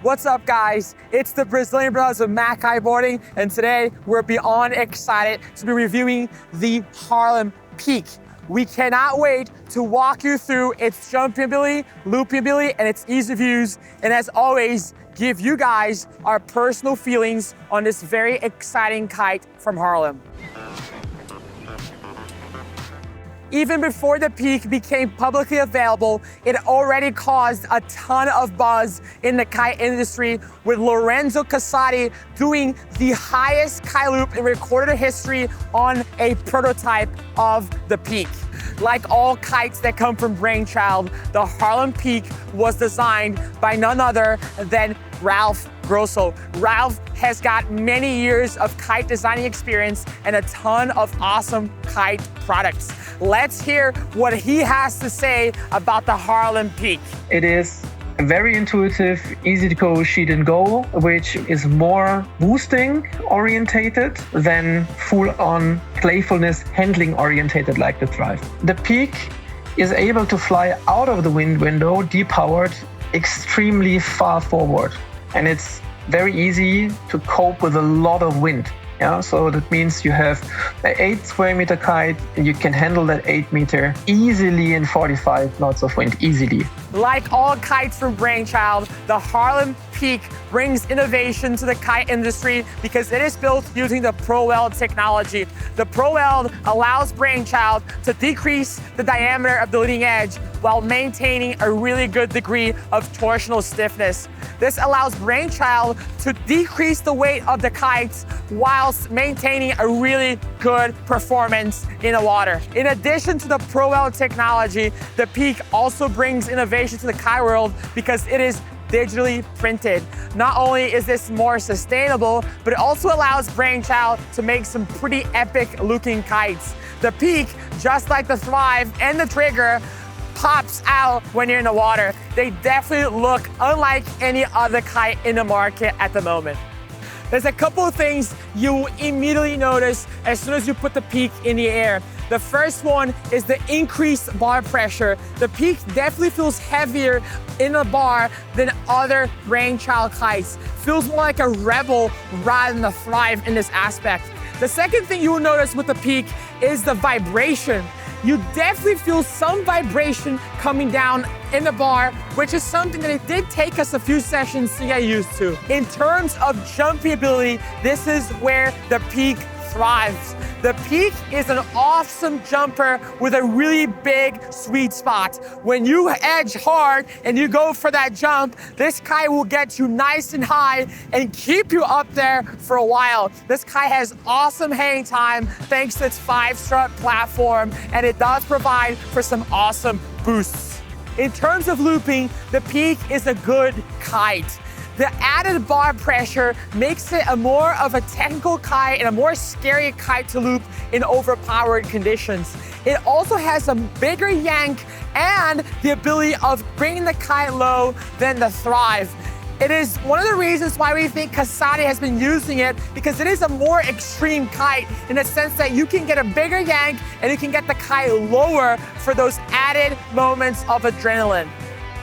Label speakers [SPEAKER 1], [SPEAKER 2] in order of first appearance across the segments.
[SPEAKER 1] What's up, guys? It's the Brazilian brothers of MACkiteboarding, and today we're beyond excited to be reviewing the Harlem Peak. We cannot wait to walk you through its jumping ability, looping ability, and its ease of use, and as always, give you guys our personal feelings on this very exciting kite from Harlem. Even before the Peak became publicly available, it already caused a ton of buzz in the kite industry, with Lorenzo Casati doing the highest kite loop in recorded history on a prototype of the Peak. Like all kites that come from Brainchild, the Harlem Peak was designed by none other than Ralf Groesel. Ralf has got many years of kite designing experience and a ton of awesome kite products. Let's hear what he has to say about the Harlem Peak.
[SPEAKER 2] It is very intuitive, easy to go sheet and go, which is more boosting orientated than full-on playfulness handling orientated like the Thrive. The Peak is able to fly out of the wind window, depowered, extremely far forward. And it's very easy to cope with a lot of wind. Yeah, so that means you have an 8 square meter kite and you can handle that 8 meter easily in 45 knots of wind, easily.
[SPEAKER 1] Like all kites from Brainchild, the Harlem Peak brings innovation to the kite industry because it is built using the Pro-Weld technology. The Pro-Weld allows Brainchild to decrease the diameter of the leading edge while maintaining a really good degree of torsional stiffness. This allows Brainchild to decrease the weight of the kites whilst maintaining a really good performance in the water. In addition to the Pro-Weld technology, the Peak also brings innovation to the kite world because it is digitally printed. Not only is this more sustainable, but it also allows Brainchild to make some pretty epic looking kites. The Peak, just like the Thrive and the Trigger, pops out when you're in the water. They definitely look unlike any other kite in the market at the moment. There's a couple of things you will immediately notice as soon as you put the Peak in the air. The first one is the increased bar pressure. The Peak definitely feels heavier in the bar than other Brainchild kites. Feels more like a Rebel rather than a Thrive in this aspect. The second thing you will notice with the Peak is the vibration. You definitely feel some vibration coming down in the bar, which is something that it did take us a few sessions to get used to. In terms of jumping ability, this is where the Peak thrives. The Peak is an awesome jumper with a really big sweet spot. When you edge hard and you go for that jump, this kite will get you nice and high and keep you up there for a while. This kite has awesome hang time thanks to its 5-strut platform, and it does provide for some awesome boosts. In terms of looping, the Peak is a good kite. The added bar pressure makes it a more of a technical kite and a more scary kite to loop in overpowered conditions. It also has a bigger yank and the ability of bringing the kite low than the Thrive. It is one of the reasons why we think Casati has been using it, because it is a more extreme kite in the sense that you can get a bigger yank and you can get the kite lower for those added moments of adrenaline.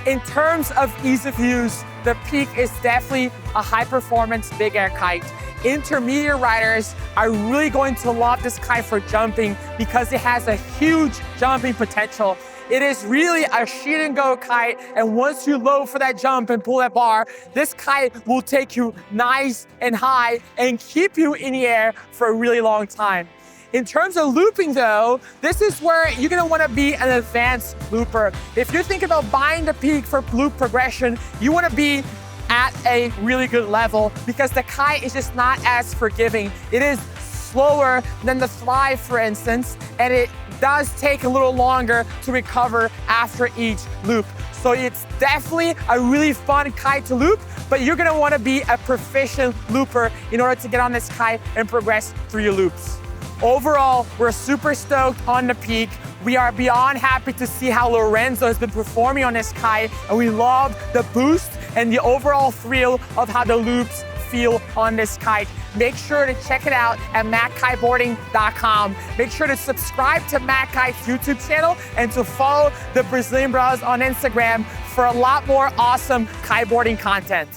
[SPEAKER 1] In terms of ease of use, the Peak is definitely a high-performance big air kite. Intermediate riders are really going to love this kite for jumping because it has a huge jumping potential. It is really a sheet and go kite, and once you load for that jump and pull that bar, this kite will take you nice and high and keep you in the air for a really long time. In terms of looping though, this is where you're gonna wanna be an advanced looper. If you're thinking about buying the Peak for loop progression, you wanna be at a really good level because the kite is just not as forgiving. It is slower than the Thrive, for instance, and it does take a little longer to recover after each loop. So it's definitely a really fun kite to loop, but you're gonna wanna be a proficient looper in order to get on this kite and progress through your loops. Overall, we're super stoked on the Peak. We are beyond happy to see how Lorenzo has been performing on this kite, and we love the boost and the overall thrill of how the loops feel on this kite. Make sure to check it out at MACkiteboarding.com. Make sure to subscribe to MACkite's YouTube channel and to follow the Brazilian Brothers on Instagram for a lot more awesome kiteboarding content.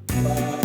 [SPEAKER 3] Bye.